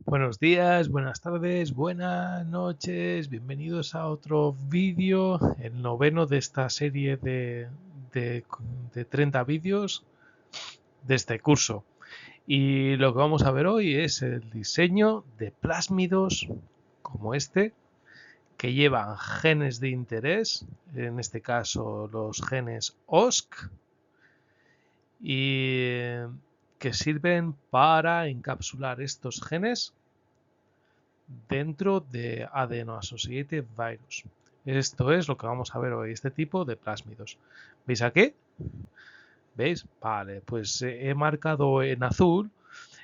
Buenos días, buenas tardes, buenas noches, bienvenidos a otro vídeo, el noveno de esta serie de, de 30 vídeos de este curso. Y lo que vamos a ver hoy es el diseño de plásmidos como este, que llevan genes de interés, en este caso los genes OSC, y que sirven para encapsular estos genes dentro de Adeno-Associated Virus. Esto es lo que vamos a ver hoy, este tipo de plásmidos. ¿Veis aquí? ¿Veis? Vale, pues he marcado en azul.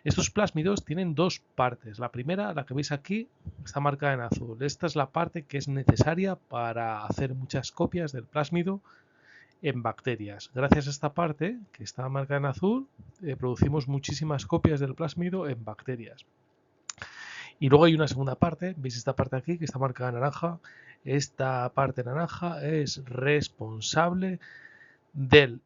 Estos plásmidos tienen dos partes. La primera, la que veis aquí, está marcada en azul. Esta es la parte que es necesaria para hacer muchas copias del plásmido en bacterias. Gracias a esta parte, que está marcada en azul, producimos muchísimas copias del plásmido en bacterias. Y luego hay una segunda parte, veis esta parte aquí que está marcada en naranja. Esta parte naranja es responsable de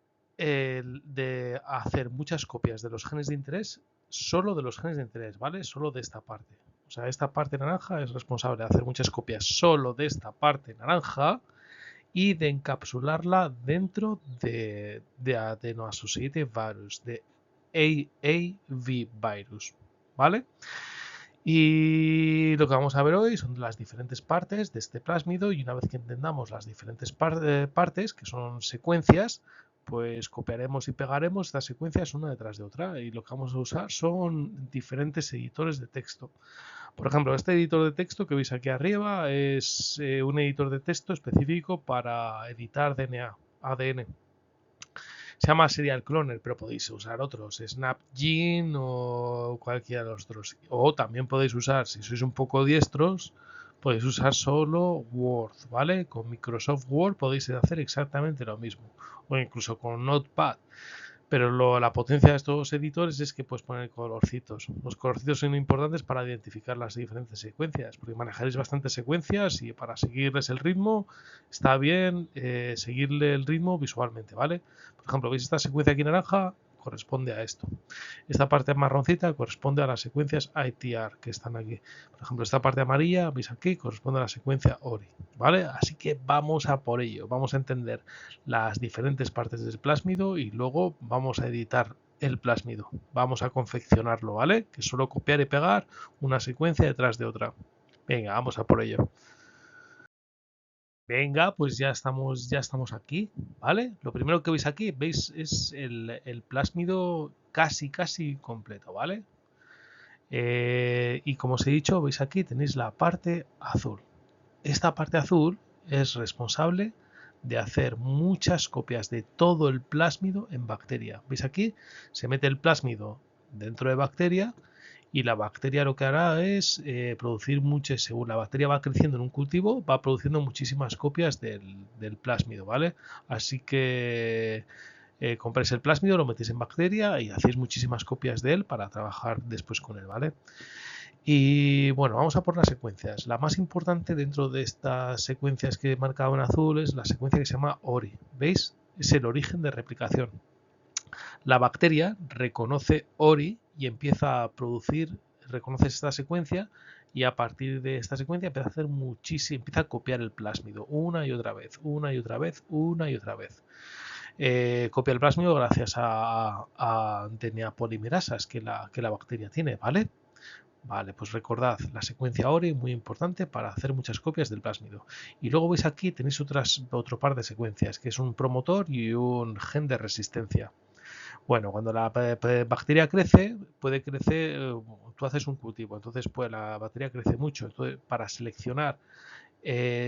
hacer muchas copias de los genes de interés, solo de los genes de interés, ¿vale? Solo de esta parte. O sea, esta parte naranja es responsable de hacer muchas copias solo de esta parte naranja y de encapsularla dentro de Adeno-Associated Virus, de AAV virus, ¿vale? Y lo que vamos a ver hoy son las diferentes partes de este plásmido y una vez que entendamos las diferentes partes, que son secuencias, pues copiaremos y pegaremos estas secuencias una detrás de otra y lo que vamos a usar son diferentes editores de texto. Por ejemplo, este editor de texto que veis aquí arriba es un editor de texto específico para editar DNA, ADN. Se llama Serial Cloner, pero podéis usar otros, SnapGene o cualquiera de los otros. O también podéis usar, si sois un poco diestros, podéis usar solo Word, ¿vale? Con Microsoft Word podéis hacer exactamente lo mismo. O incluso con Notepad. Pero la potencia de estos editores es que puedes poner colorcitos. Los colorcitos son importantes para identificar las diferentes secuencias, porque manejaréis bastantes secuencias y para seguirles el ritmo está bien seguirle el ritmo visualmente, ¿vale? Por ejemplo, ¿veis esta secuencia aquí naranja? Corresponde a esto. Esta parte marroncita corresponde a las secuencias ITR que están aquí. Por ejemplo, esta parte amarilla, veis aquí, corresponde a la secuencia ORI, ¿vale? Así que vamos a por ello. Vamos a entender las diferentes partes del plásmido y luego vamos a editar el plásmido. Vamos a confeccionarlo, ¿vale? Que es solo copiar y pegar una secuencia detrás de otra. Venga, vamos a por ello. Venga, pues ya estamos aquí, ¿vale? Lo primero que veis aquí, veis, es el plásmido casi completo, ¿vale? Y como os he dicho, veis aquí, tenéis la parte azul. Esta parte azul es responsable de hacer muchas copias de todo el plásmido en bacteria. ¿Veis aquí? Se mete el plásmido dentro de bacteria y la bacteria lo que hará es producir muchas, según la bacteria va creciendo en un cultivo, va produciendo muchísimas copias del plásmido, ¿vale? Así que compráis el plásmido, lo metéis en bacteria y hacéis muchísimas copias de él para trabajar después con él, ¿vale? Y bueno, vamos a por las secuencias. La más importante dentro de estas secuencias que he marcado en azul es la secuencia que se llama ORI. ¿Veis? Es el origen de replicación. La bacteria reconoce ORI y empieza a producir, reconoce esta secuencia y a partir de esta secuencia empieza a hacer muchísimo, empieza a copiar el plásmido una y otra vez, una y otra vez, una y otra vez. Copia el plásmido gracias a DNA polimerasas que la bacteria tiene, ¿vale? Vale, pues recordad, la secuencia ORI muy importante para hacer muchas copias del plásmido. Y luego veis aquí, tenéis otro par de secuencias, que es un promotor y un gen de resistencia. Bueno, cuando la bacteria crece, puede crecer, tú haces un cultivo, entonces pues la bacteria crece mucho. Entonces, para seleccionar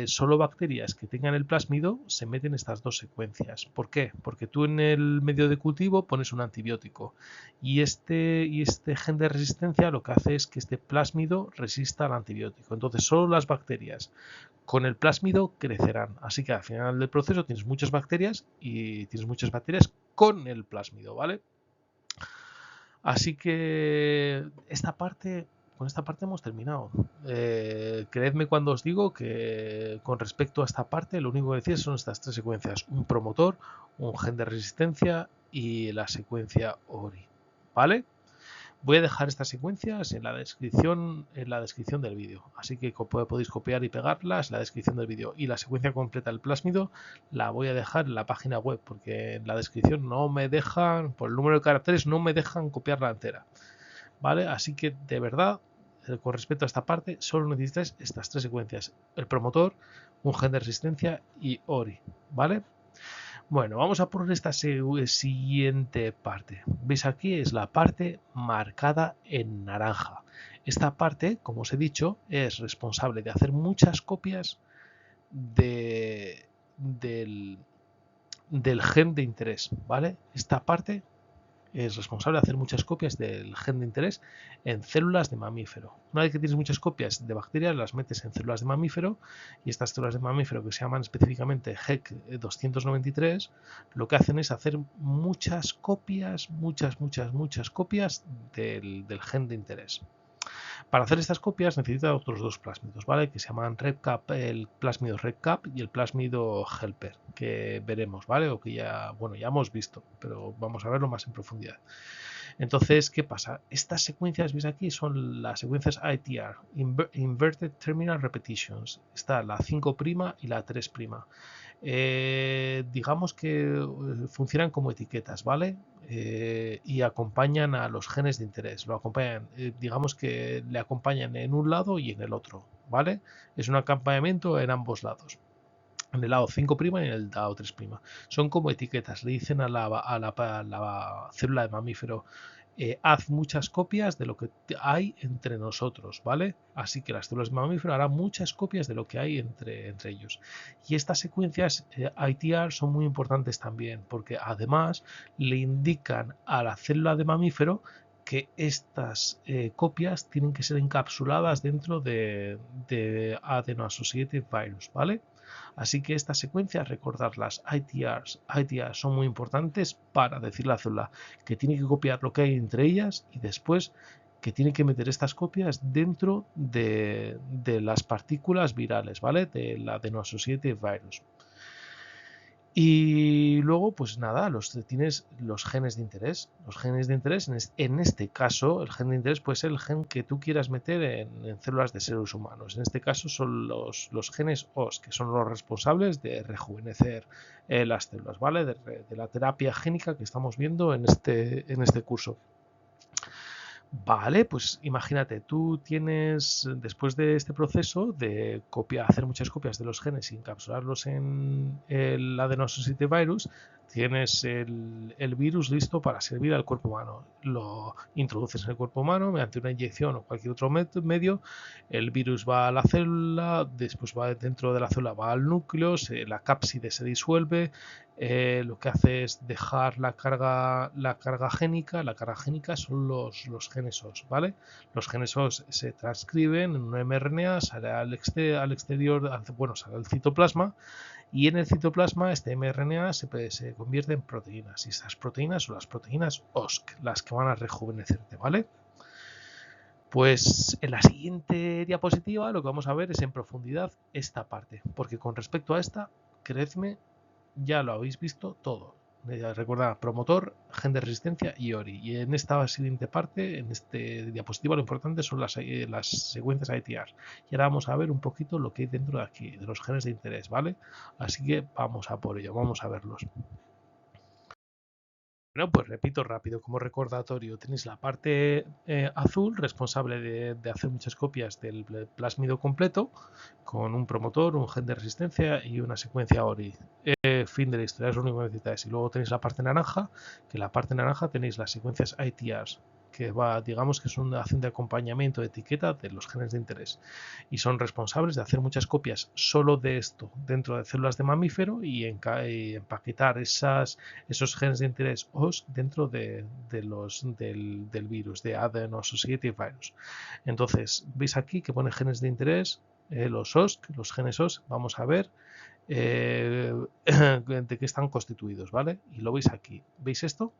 solo bacterias que tengan el plásmido se meten estas dos secuencias. ¿Por qué? Porque tú en el medio de cultivo pones un antibiótico y este gen de resistencia lo que hace es que este plásmido resista al antibiótico. Entonces solo las bacterias con el plásmido crecerán. Así que al final del proceso tienes muchas bacterias y tienes muchas bacterias con el plásmido, ¿vale? Así que con esta parte hemos terminado. Creedme cuando os digo que con respecto a esta parte, lo único que decís son estas tres secuencias: un promotor, un gen de resistencia y la secuencia ORI. ¿Vale? Voy a dejar estas secuencias en la descripción del vídeo, así que podéis copiar y pegarlas en la descripción del vídeo. Y la secuencia completa del plásmido la voy a dejar en la página web, porque en la descripción no me dejan, por el número de caracteres, no me dejan copiarla entera. ¿Vale? Así que de verdad, con respecto a esta parte, solo necesitáis estas tres secuencias: el promotor, un gen de resistencia y ORI. ¿Vale? Bueno, vamos a por esta siguiente parte. ¿Veis aquí? Es la parte marcada en naranja. Esta parte, como os he dicho, es responsable de hacer muchas copias del gen de interés, ¿vale? Esta parte es responsable de hacer muchas copias del gen de interés en células de mamífero. Una vez que tienes muchas copias de bacterias, las metes en células de mamífero, y estas células de mamífero, que se llaman específicamente HEC 293, lo que hacen es hacer muchas copias, muchas copias del gen de interés. Para hacer estas copias necesita otros dos plásmidos, ¿vale? Que se llaman RedCap, el plásmido RedCap y el plásmido Helper, que veremos, ¿vale? O que ya, bueno, ya hemos visto, pero vamos a verlo más en profundidad. Entonces, ¿qué pasa? Estas secuencias, ¿veis aquí? Son las secuencias ITR, Inverted Terminal Repetitions. Está la 5' y la 3'. Digamos que funcionan como etiquetas, ¿vale? Y acompañan a los genes de interés. Lo acompañan, digamos que le acompañan en un lado y en el otro, ¿vale? Es un acompañamiento en ambos lados, en el lado 5' y en el lado 3'. Son como etiquetas, le dicen a la célula de mamífero: haz muchas copias de lo que hay entre nosotros, ¿vale? Así que las células de mamífero harán muchas copias de lo que hay entre ellos. Y estas secuencias ITR son muy importantes también, porque además le indican a la célula de mamífero que estas copias tienen que ser encapsuladas dentro de Adeno-Associated Virus, ¿vale? Así que estas secuencias, recordarlas, ITRs son muy importantes para decirle a la célula que tiene que copiar lo que hay entre ellas, y después que tiene que meter estas copias dentro de las partículas virales, ¿vale? De la Adeno-Associated Virus. Y luego, pues nada, tienes los genes de interés. Los genes de interés, en este caso, el gen de interés puede ser el gen que tú quieras meter en células de seres humanos. En este caso son los genes OS, que son los responsables de rejuvenecer las células, ¿vale? De la terapia génica que estamos viendo en este curso. Vale, pues imagínate, tú tienes, después de este proceso de hacer muchas copias de los genes y encapsularlos en el Adeno-Associated Virus, tienes el virus listo para servir al cuerpo humano. Lo introduces en el cuerpo humano mediante una inyección o cualquier otro medio. El virus va a la célula, después va dentro de la célula, va al núcleo, la cápside se disuelve. Lo que hace es dejar la carga génica. La carga génica son los genes OS, ¿vale? Los genes OS se transcriben en un mRNA, sale al exterior, bueno, sale al citoplasma, y en el citoplasma este mRNA se convierte en proteínas, y estas proteínas son las proteínas OSC, las que van a rejuvenecerte, ¿vale? Pues en la siguiente diapositiva lo que vamos a ver es en profundidad esta parte, porque con respecto a esta, creedme, ya lo habéis visto todo. Recordad, promotor, gen de resistencia y ORI. Y en esta siguiente parte, en este diapositiva, lo importante son las secuencias ITR. Y ahora vamos a ver un poquito lo que hay dentro de aquí, de los genes de interés, ¿vale? Así que vamos a por ello, vamos a verlos. Bueno, pues repito rápido como recordatorio: tenéis la parte azul, responsable de hacer muchas copias del plásmido completo, con un promotor, un gen de resistencia y una secuencia ORI. Fin de la historia, es lo único que necesitáis. Y luego tenéis la parte naranja, que en la parte naranja tenéis las secuencias ITRs, que digamos que es una acción de acompañamiento de etiqueta de los genes de interés, y son responsables de hacer muchas copias solo de esto dentro de células de mamífero y empaquetar esos genes de interés OS dentro del virus, de Adeno-Associated Virus. Entonces, veis aquí que pone genes de interés, los OSC, los genes OS. Vamos a ver de qué están constituidos, ¿vale? Y lo veis aquí. ¿Veis esto?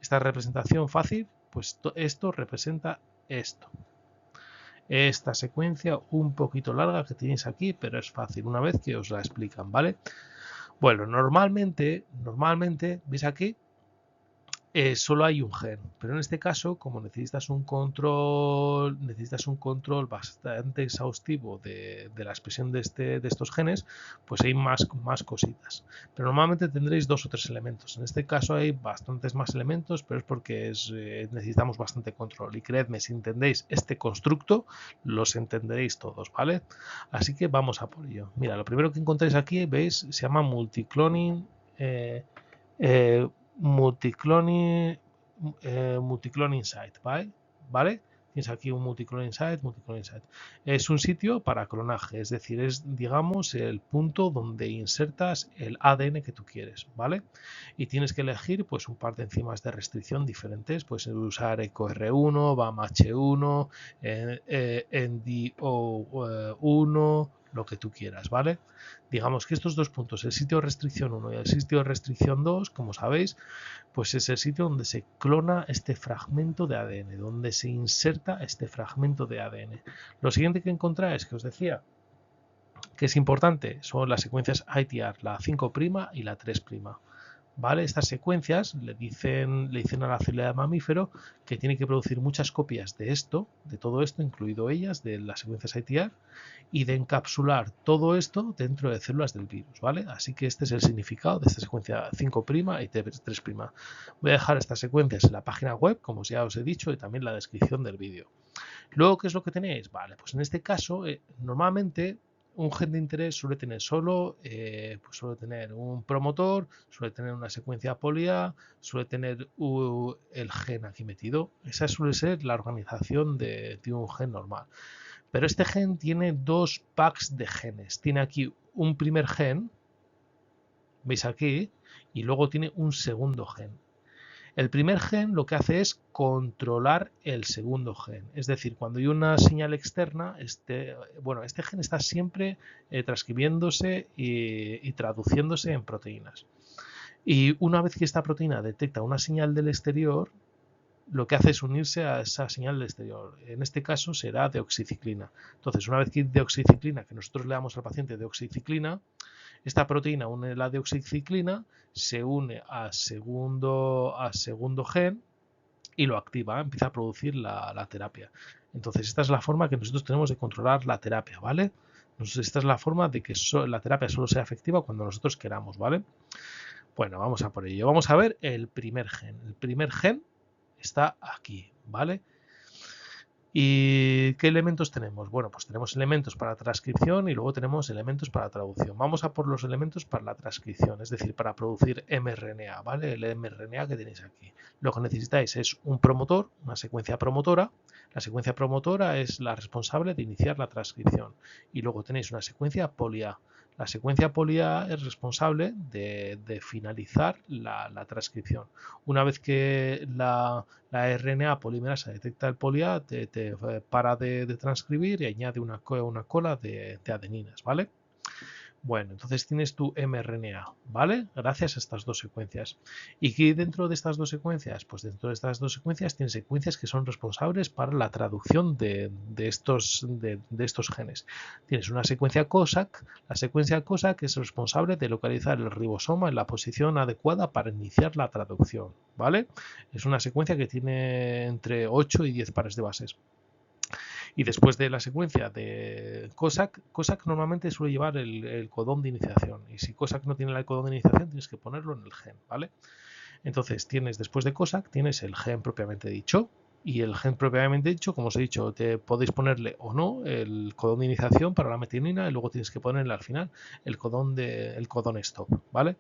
Esta representación fácil, pues esto representa esto. Esta secuencia un poquito larga que tenéis aquí, pero es fácil una vez que os la explican, ¿vale? Bueno, normalmente, ¿veis aquí? solo hay un gen, pero en este caso, como necesitas un control bastante exhaustivo de la expresión de estos genes, pues hay más cositas. Pero normalmente tendréis 2 o 3 elementos. En este caso hay bastantes más elementos, pero es porque necesitamos bastante control. Y creedme, si entendéis este constructo, los entenderéis todos, ¿vale? Así que vamos a por ello. Mira, lo primero que encontráis aquí, veis, se llama multicloning. Eh, multicloning, multicloning site, ¿vale? ¿Vale? Tienes aquí un multicloning site, Es un sitio para clonaje, es decir, es, digamos, el punto donde insertas el ADN que tú quieres, ¿vale? Y tienes que elegir, pues, un par de enzimas de restricción diferentes, puedes usar EcoR1, BAMH1, NDO1, lo que tú quieras, ¿vale? Digamos que estos dos puntos, el sitio de restricción 1 y el sitio de restricción 2, como sabéis, pues es el sitio donde se clona este fragmento de ADN, donde se inserta este fragmento de ADN. Lo siguiente que encontráis, que os decía, que es importante, son las secuencias ITR, la 5' y la 3'. ¿Vale? Estas secuencias le dicen a la célula de mamífero que tiene que producir muchas copias de esto, de todo esto, incluido ellas, de las secuencias ITR, y de encapsular todo esto dentro de células del virus, ¿vale? Así que este es el significado de esta secuencia 5' y 3'. Voy a dejar estas secuencias en la página web, como ya os he dicho, y también en la descripción del vídeo. Luego, ¿qué es lo que tenéis? Vale, pues en este caso, normalmente un gen de interés suele tener pues suele tener un promotor, suele tener una secuencia polia, suele tener el gen aquí metido. Esa suele ser la organización de un gen normal. Pero este gen tiene 2 packs de genes. Tiene aquí un primer gen, veis aquí, y luego tiene un segundo gen. El primer gen lo que hace es controlar el segundo gen. Es decir, cuando hay una señal externa, este gen está siempre transcribiéndose y traduciéndose en proteínas. Y una vez que esta proteína detecta una señal del exterior, lo que hace es unirse a esa señal del exterior. En este caso será deoxiciclina. Entonces, una vez que deoxiciclina, que nosotros le damos al paciente deoxiciclina, esta proteína une la deoxiciclina, se une a segundo gen y lo activa, empieza a producir la terapia. Entonces, esta es la forma que nosotros tenemos de controlar la terapia, ¿vale? Esta es la forma de que la terapia solo sea efectiva cuando nosotros queramos, ¿vale? Bueno, vamos a por ello. Vamos a ver el primer gen. El primer gen está aquí, ¿vale? ¿Y qué elementos tenemos? Bueno, pues tenemos elementos para transcripción y luego tenemos elementos para traducción. Vamos a por los elementos para la transcripción, es decir, para producir mRNA, ¿vale? El mRNA que tenéis aquí. Lo que necesitáis es un promotor, una secuencia promotora. La secuencia promotora es la responsable de iniciar la transcripción. Y luego tenéis una secuencia poly-A. La secuencia poly-A es responsable de finalizar la transcripción. Una vez que la RNA polimerasa detecta el poly-A, te para de transcribir y añade una cola de adeninas, ¿vale? Bueno, entonces tienes tu mRNA, ¿vale? Gracias a estas dos secuencias. ¿Y qué dentro de estas dos secuencias? Pues dentro de estas dos secuencias tienes secuencias que son responsables para la traducción de estos genes. Tienes una secuencia COSAC. La secuencia COSAC es responsable de localizar el ribosoma en la posición adecuada para iniciar la traducción, ¿vale? Es una secuencia que tiene entre 8 y 10 pares de bases. Y después de la secuencia de COSAC, COSAC normalmente suele llevar el codón de iniciación. Y si COSAC no tiene el codón de iniciación, tienes que ponerlo en el gen, ¿vale? Entonces, después de COSAC, tienes el gen propiamente dicho. Y el gen propiamente dicho, como os he dicho, te podéis ponerle o no el codón de iniciación para la metionina y luego tienes que ponerle al final el codón stop, ¿vale?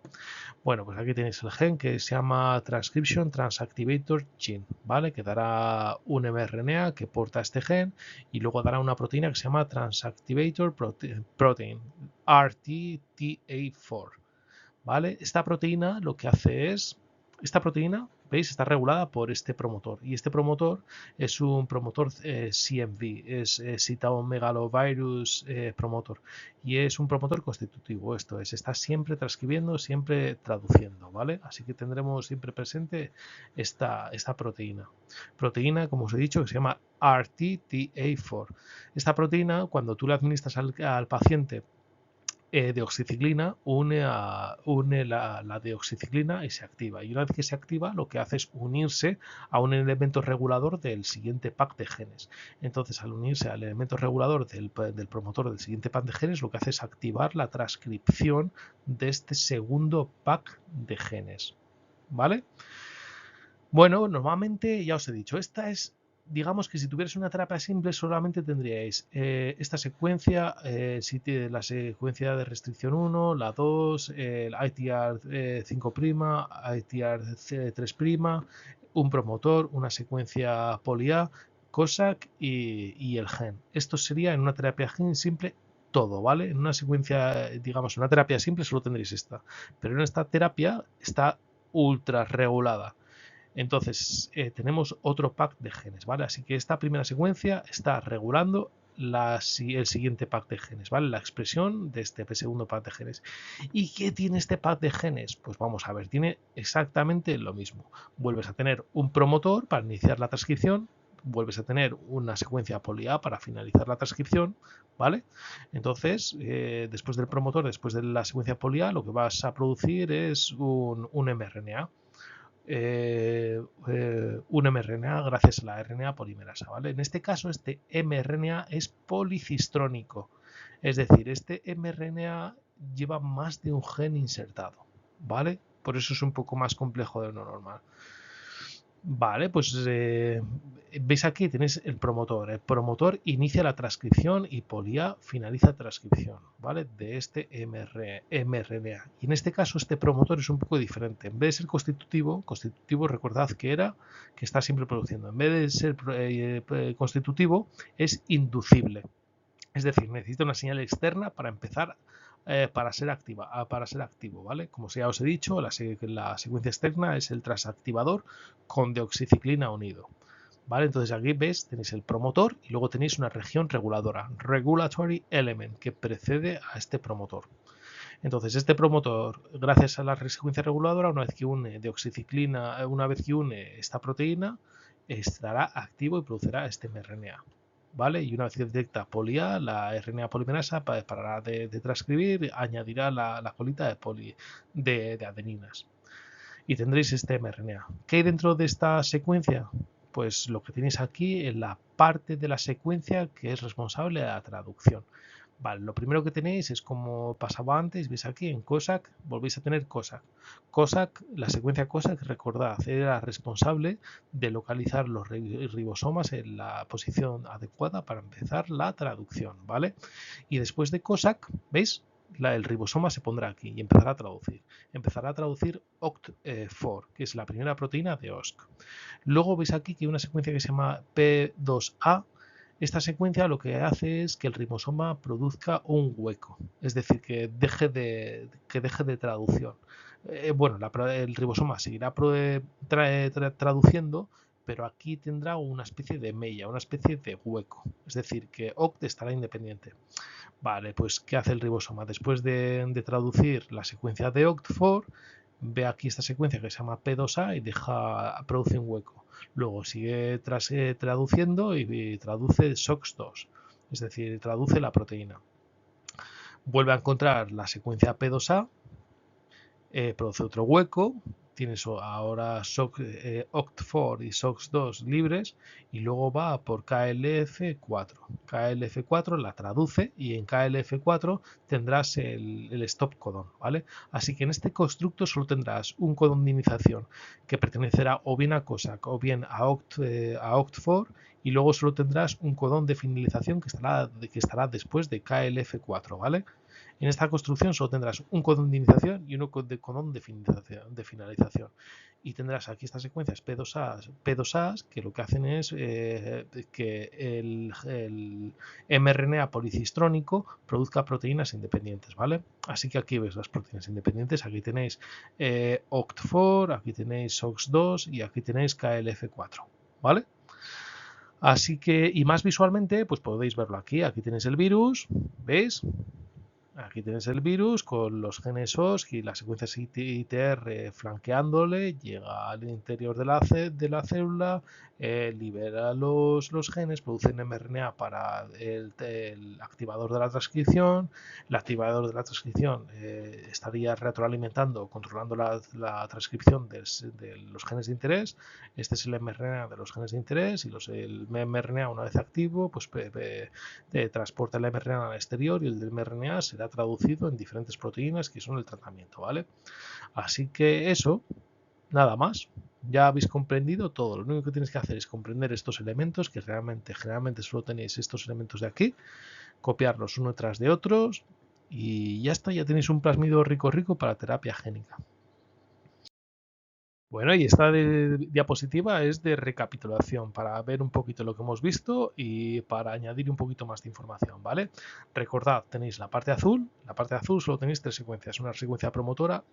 Bueno, pues aquí tenéis el gen que se llama Transcription Transactivator Gene, ¿vale? Que dará un mRNA que porta este gen y luego dará una proteína que se llama Transactivator Protein, RTTA4, ¿vale? Esta proteína lo que hace es, ¿veis? Está regulada por este promotor y este promotor es un promotor CMV, es cytomegalovirus promotor y es un promotor constitutivo, esto es, está siempre transcribiendo, siempre traduciendo, ¿vale? Así que tendremos siempre presente esta proteína, como os he dicho, que se llama RTTA4. Esta proteína, cuando tú la administras al paciente deoxiciclina une la deoxiciclina y se activa. Y una vez que se activa, lo que hace es unirse a un elemento regulador del siguiente pack de genes. Entonces, al unirse al elemento regulador del promotor del siguiente pack de genes, lo que hace es activar la transcripción de este segundo pack de genes. ¿Vale? Bueno, normalmente ya os he dicho, esta es, digamos que si tuvierais una terapia simple solamente tendríais esta secuencia, la secuencia de restricción 1, la 2, el ITR 5', ITR 3', un promotor, una secuencia poly-A, COSAC y el gen. Esto sería en una terapia simple todo, ¿vale? En una secuencia, digamos, una terapia simple solo tendréis esta, pero en esta terapia está ultra regulada. Entonces tenemos otro pack de genes, ¿vale? Así que esta primera secuencia está regulando el siguiente pack de genes, ¿vale? La expresión de este segundo pack de genes. ¿Y qué tiene este pack de genes? Pues vamos a ver, tiene exactamente lo mismo. Vuelves a tener un promotor para iniciar la transcripción, vuelves a tener una secuencia poly-A para finalizar la transcripción, ¿vale? Entonces, después del promotor, después de la secuencia poly-A, lo que vas a producir es un mRNA. Un mRNA gracias a la RNA polimerasa, ¿vale? En este caso, este mRNA es policistrónico, es decir, este mRNA lleva más de un gen insertado, ¿vale? Por eso es un poco más complejo de lo normal. Vale, pues veis aquí tenéis el promotor. El promotor inicia la transcripción y poly-A finaliza transcripción, ¿vale? De este mRNA. Y en este caso este promotor es un poco diferente. En vez de ser constitutivo recordad que está siempre produciendo. En vez de ser constitutivo es inducible. Es decir, necesita una señal externa para empezar para ser activo, ¿vale? Como ya os he dicho, la secuencia externa es el transactivador con deoxiciclina unido, ¿vale? Entonces aquí ves, tenéis el promotor y luego tenéis una región reguladora, regulatory element, que precede a este promotor. Entonces este promotor, gracias a la secuencia reguladora, una vez que une deoxiciclina, una vez que une esta proteína, estará activo y producirá este mRNA. ¿Vale? Y una vez que detecta poly-A, la RNA polimerasa parará de transcribir, añadirá la colita de adeninas. Y tendréis este mRNA. ¿Qué hay dentro de esta secuencia? Pues lo que tenéis aquí en la parte de la secuencia que es responsable de la traducción. Vale, lo primero que tenéis es como pasaba antes, veis aquí en COSAC, volvéis a tener COSAC. COSAC, la secuencia COSAC, recordad, era responsable de localizar los ribosomas en la posición adecuada para empezar la traducción, ¿vale? Y después de COSAC, ¿veis? El ribosoma se pondrá aquí y empezará a traducir. Empezará a traducir OCT4, que es la primera proteína de OSC. Luego veis aquí que hay una secuencia que se llama P2A. Esta secuencia lo que hace es que el ribosoma produzca un hueco, es decir, que deje de traducción. Bueno, el ribosoma seguirá traduciendo, pero aquí tendrá una especie de mella, una especie de hueco, es decir, que OCT estará independiente. Vale, pues ¿qué hace el ribosoma? Después de traducir la secuencia de OCT4, ve aquí esta secuencia que se llama P2A y produce un hueco. Luego sigue traduciendo y traduce SOX2, es decir, traduce la proteína. Vuelve a encontrar la secuencia P2A, produce otro hueco, tienes ahora OCT4 y SOX2 libres y luego va por KLF4. KLF4 la traduce y en KLF4 tendrás el stop codón, ¿vale? Así que en este constructo solo tendrás un codón de iniciación que pertenecerá o bien a COSAC o bien a OCT4 y luego solo tendrás un codón de finalización que estará después de KLF4, ¿vale? En esta construcción solo tendrás un codón de iniciación y un codón de finalización. Y tendrás aquí estas secuencias P2A que lo que hacen es que el mRNA policistrónico produzca proteínas independientes, ¿vale? Así que aquí ves las proteínas independientes. Aquí tenéis OCT4, aquí tenéis SOX2 y aquí tenéis KLF4, ¿vale? Así que, y más visualmente, pues podéis verlo aquí. Aquí tenéis el virus, ¿veis? Aquí tienes el virus con los genes OSC y las secuencias ITR flanqueándole, llega al interior de la célula, libera los genes, produce un mRNA para el activador de la transcripción. El activador de la transcripción estaría retroalimentando, controlando la transcripción de los genes de interés. Este es el mRNA de los genes de interés y el mRNA, una vez activo, pues transporta el mRNA al exterior y el del mRNA será traducido en diferentes proteínas que son el tratamiento, ¿vale? Así que eso, nada más. Ya habéis comprendido todo. Lo único que tenéis que hacer es comprender estos elementos, que generalmente solo tenéis estos elementos de aquí, copiarlos uno tras de otros y ya está, ya tenéis un plasmido rico para terapia génica. Bueno, y esta diapositiva es de recapitulación para ver un poquito lo que hemos visto y para añadir un poquito más de información, ¿vale? Recordad, tenéis la parte azul solo tenéis 3 secuencias, una secuencia promotora,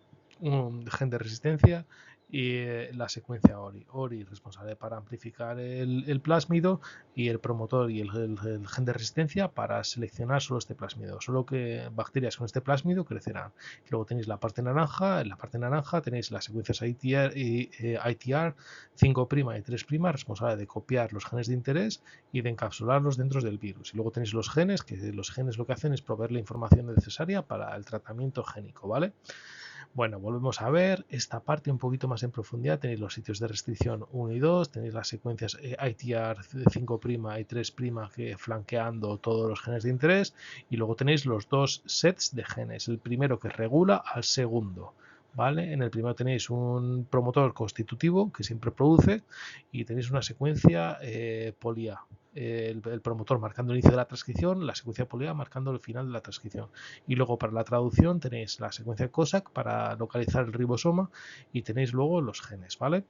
un gen de resistencia y la secuencia ORI. ORI responsable para amplificar el plásmido y el promotor y el gen de resistencia para seleccionar solo este plásmido. Solo que bacterias con este plásmido crecerán. Luego tenéis la parte naranja, en la parte naranja tenéis las secuencias ITR 5' y 3' responsable de copiar los genes de interés y de encapsularlos dentro del virus. Y luego tenéis los genes, que los genes lo que hacen es proveer la información necesaria para el tratamiento génico, ¿vale? Bueno, volvemos a ver esta parte un poquito más en profundidad. Tenéis los sitios de restricción 1 y 2, tenéis las secuencias ITR 5' y 3' que flanqueando todos los genes de interés y luego tenéis los dos sets de genes, el primero que regula al segundo. ¿Vale? En el primero tenéis un promotor constitutivo que siempre produce y tenéis una secuencia polía. El promotor marcando el inicio de la transcripción, la secuencia polía marcando el final de la transcripción. Y luego para la traducción tenéis la secuencia COSAC para localizar el ribosoma y tenéis luego los genes, ¿vale?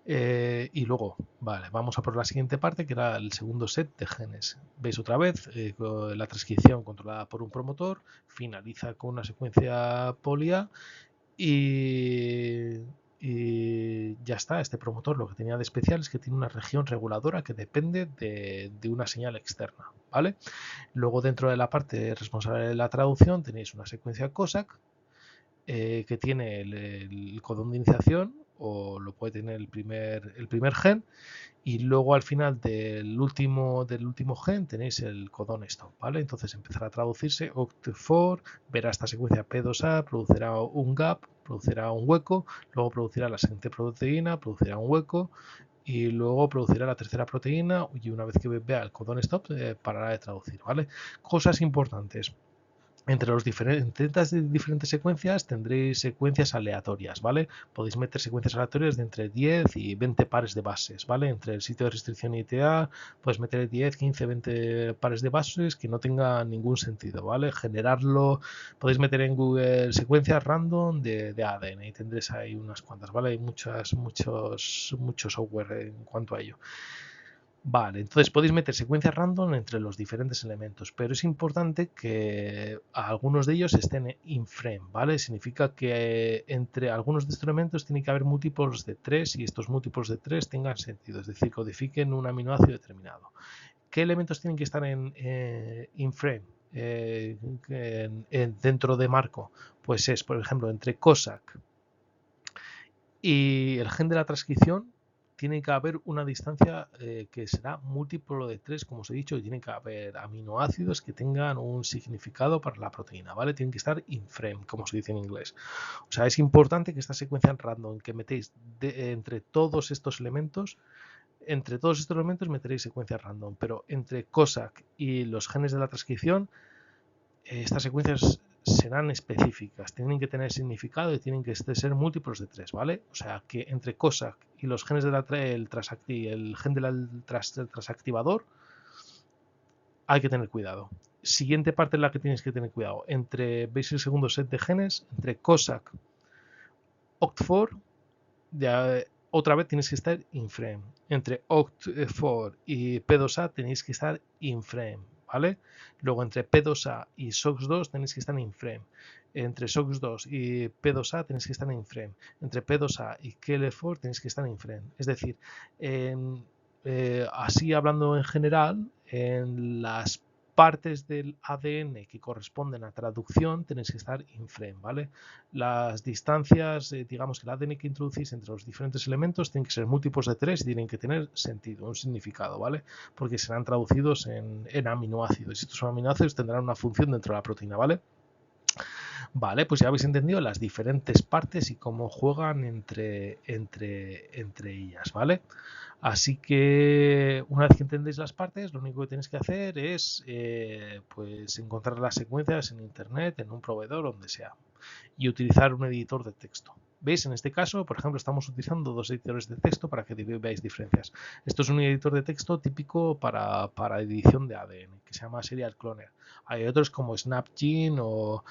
Y luego, vale, vamos a por la siguiente parte que era el segundo set de genes. Veis otra vez la transcripción controlada por un promotor, finaliza con una secuencia polia y ya está. Este promotor lo que tenía de especial es que tiene una región reguladora que depende de una señal externa, ¿vale? Luego dentro de la parte responsable de la traducción tenéis una secuencia COSAC que tiene el codón de iniciación o lo puede tener el primer gen y luego al final del último gen tenéis el codón stop, ¿vale? Entonces empezará a traducirse OCT4, verá esta secuencia P2A, producirá un gap, producirá un hueco, luego producirá la siguiente proteína, producirá un hueco y luego producirá la tercera proteína y una vez que vea el codón stop parará de traducir, ¿vale? Cosas importantes. Entre las diferentes secuencias tendréis secuencias aleatorias, ¿vale? Podéis meter secuencias aleatorias de entre 10 y 20 pares de bases, ¿vale? Entre el sitio de restricción ITA puedes meter 10, 15, 20 pares de bases que no tengan ningún sentido, ¿vale? Generarlo, podéis meter en Google secuencias random de ADN y tendréis ahí unas cuantas, ¿vale? Hay mucho software en cuanto a ello. Vale, entonces podéis meter secuencias random entre los diferentes elementos, pero es importante que algunos de ellos estén in frame, ¿vale? Significa que entre algunos de estos elementos tiene que haber múltiplos de 3 y estos múltiplos de 3 tengan sentido, es decir, codifiquen un aminoácido determinado. ¿Qué elementos tienen que estar en in frame? Dentro de marco, pues es, por ejemplo, entre COSAC y el gen de la transcripción tiene que haber una distancia que será múltiplo de 3, como os he dicho, y tiene que haber aminoácidos que tengan un significado para la proteína, ¿vale? Tienen que estar in frame, como se dice en inglés. O sea, es importante que esta secuencia random que metéis entre todos estos elementos meteréis secuencias random, pero entre COSAC y los genes de la transcripción estas secuencias serán específicas, tienen que tener significado y tienen que ser múltiplos de 3, ¿vale? O sea que entre COSAC y los genes el gen del transactivador hay que tener cuidado. Siguiente parte en la que tienes que tener cuidado. Veis el segundo set de genes, entre COSAC, OCT4, otra vez tienes que estar in frame. Entre OCT4 y P2A tenéis que estar in frame. ¿Vale? Luego entre P2A y SOX2 tenéis que estar in frame. Entre SOX2 y P2A tenéis que estar in frame. Entre P2A y KL4 tenéis que estar in frame. Es decir, así hablando en general, en las partes del ADN que corresponden a traducción tenéis que estar in frame, ¿vale? Las distancias, digamos que el ADN que introducís entre los diferentes elementos tienen que ser múltiplos de 3 y tienen que tener sentido, un significado, ¿vale? Porque serán traducidos en aminoácidos y estos aminoácidos tendrán una función dentro de la proteína, ¿vale? Vale, pues ya habéis entendido las diferentes partes y cómo juegan entre ellas, ¿vale? Así que una vez que entendéis las partes, lo único que tenéis que hacer es pues encontrar las secuencias en internet, en un proveedor, donde sea, y utilizar un editor de texto. ¿Veis? En este caso, por ejemplo, estamos utilizando dos editores de texto para que veáis diferencias. Esto es un editor de texto típico para edición de ADN, que se llama Serial Cloner. Hay otros como SnapGene o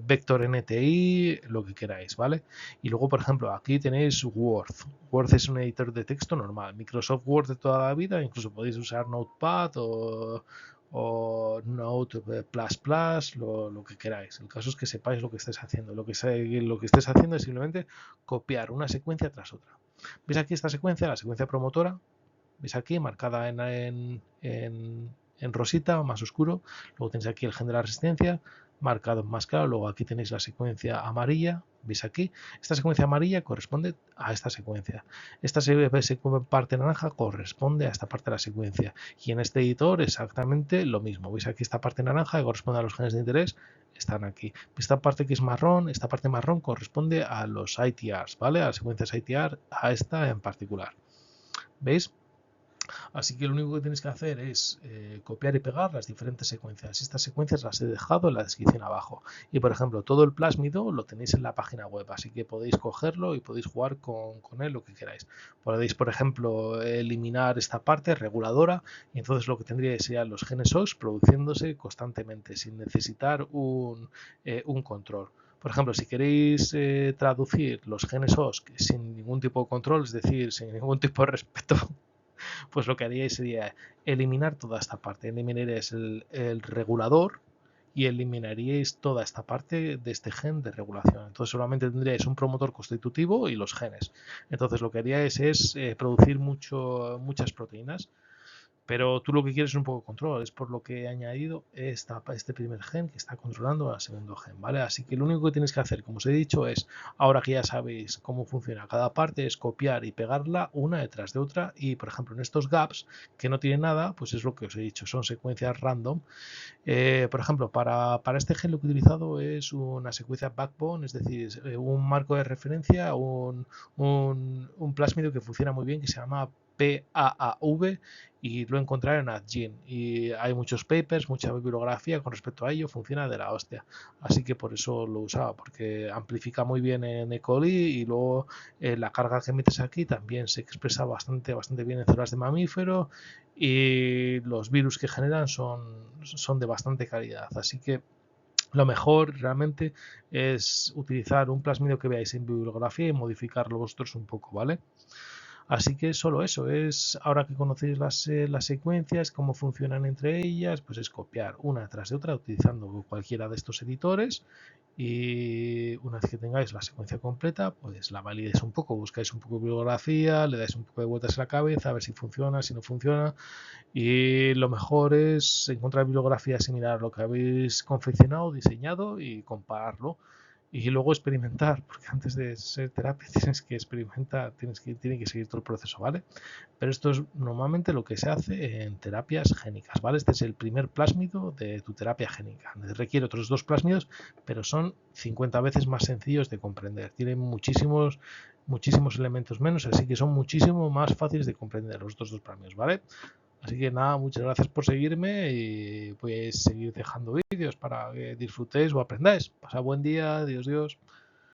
Vector NTI, lo que queráis, ¿vale? Y luego, por ejemplo, aquí tenéis Word. Word es un editor de texto normal. Microsoft Word de toda la vida, incluso podéis usar Notepad o Node++, lo que queráis. El caso es que sepáis lo que estáis haciendo. Lo que estáis haciendo es simplemente copiar una secuencia tras otra. ¿Veis aquí esta secuencia? La secuencia promotora. ¿Veis aquí? Marcada en rosita, más oscuro. Luego tenéis aquí el gen de la resistencia, marcado en más claro. Luego aquí tenéis la secuencia amarilla. ¿Veis aquí? Esta secuencia amarilla corresponde a esta secuencia. Esta parte naranja corresponde a esta parte de la secuencia. Y en este editor exactamente lo mismo. ¿Veis aquí esta parte naranja que corresponde a los genes de interés? Están aquí. Esta parte que es marrón, esta parte marrón corresponde a los ITRs, ¿vale? A las secuencias ITR, a esta en particular. ¿Veis? Así que lo único que tenéis que hacer es copiar y pegar las diferentes secuencias. Estas secuencias las he dejado en la descripción abajo. Y por ejemplo, todo el plásmido lo tenéis en la página web, así que podéis cogerlo y podéis jugar con él lo que queráis. Podéis, por ejemplo, eliminar esta parte reguladora y entonces lo que tendríais serían los genes OX produciéndose constantemente sin necesitar un control. Por ejemplo, si queréis traducir los genes OX sin ningún tipo de control, es decir, sin ningún tipo de respeto, pues lo que haríais sería eliminar toda esta parte. Eliminaríais el regulador y eliminaríais toda esta parte de este gen de regulación. Entonces solamente tendríais un promotor constitutivo y los genes. Entonces lo que haríais es producir muchas proteínas. Pero tú lo que quieres es un poco de control, es por lo que he añadido este primer gen que está controlando al segundo gen, ¿vale? Así que lo único que tienes que hacer, como os he dicho, es, ahora que ya sabéis cómo funciona cada parte, es copiar y pegarla una detrás de otra y, por ejemplo, en estos gaps que no tienen nada, pues es lo que os he dicho, son secuencias random. Por ejemplo, para este gen lo que he utilizado es una secuencia backbone, es decir, un marco de referencia, un plásmido que funciona muy bien, que se llama PAAV y lo encontré en AdGene y hay muchos papers, mucha bibliografía con respecto a ello, funciona de la hostia, así que por eso lo usaba, porque amplifica muy bien en E. coli y luego la carga que metes aquí también se expresa bastante bien en células de mamífero y los virus que generan son de bastante calidad, así que lo mejor realmente es utilizar un plasmido que veáis en bibliografía y modificarlo vosotros un poco, ¿vale? Así que solo eso, es ahora que conocéis las secuencias, cómo funcionan entre ellas, pues es copiar una tras de otra utilizando cualquiera de estos editores y una vez que tengáis la secuencia completa, pues la validéis un poco, buscáis un poco de bibliografía, le dais un poco de vueltas a la cabeza, a ver si funciona, si no funciona y lo mejor es encontrar bibliografía similar a lo que habéis confeccionado, diseñado y compararlo y luego experimentar, porque antes de ser terapia tienes que experimentar, tiene que seguir todo el proceso, ¿vale? Pero esto es normalmente lo que se hace en terapias génicas, ¿vale? Este es el primer plásmido de tu terapia génica. Requiere otros dos plásmidos, pero son 50 veces más sencillos de comprender. Tienen muchísimos elementos menos, así que son muchísimo más fáciles de comprender los otros dos plásmidos, ¿vale? Así que nada, muchas gracias por seguirme y pues seguir dejando vídeos para que disfrutéis o aprendáis. Pasad buen día, Dios.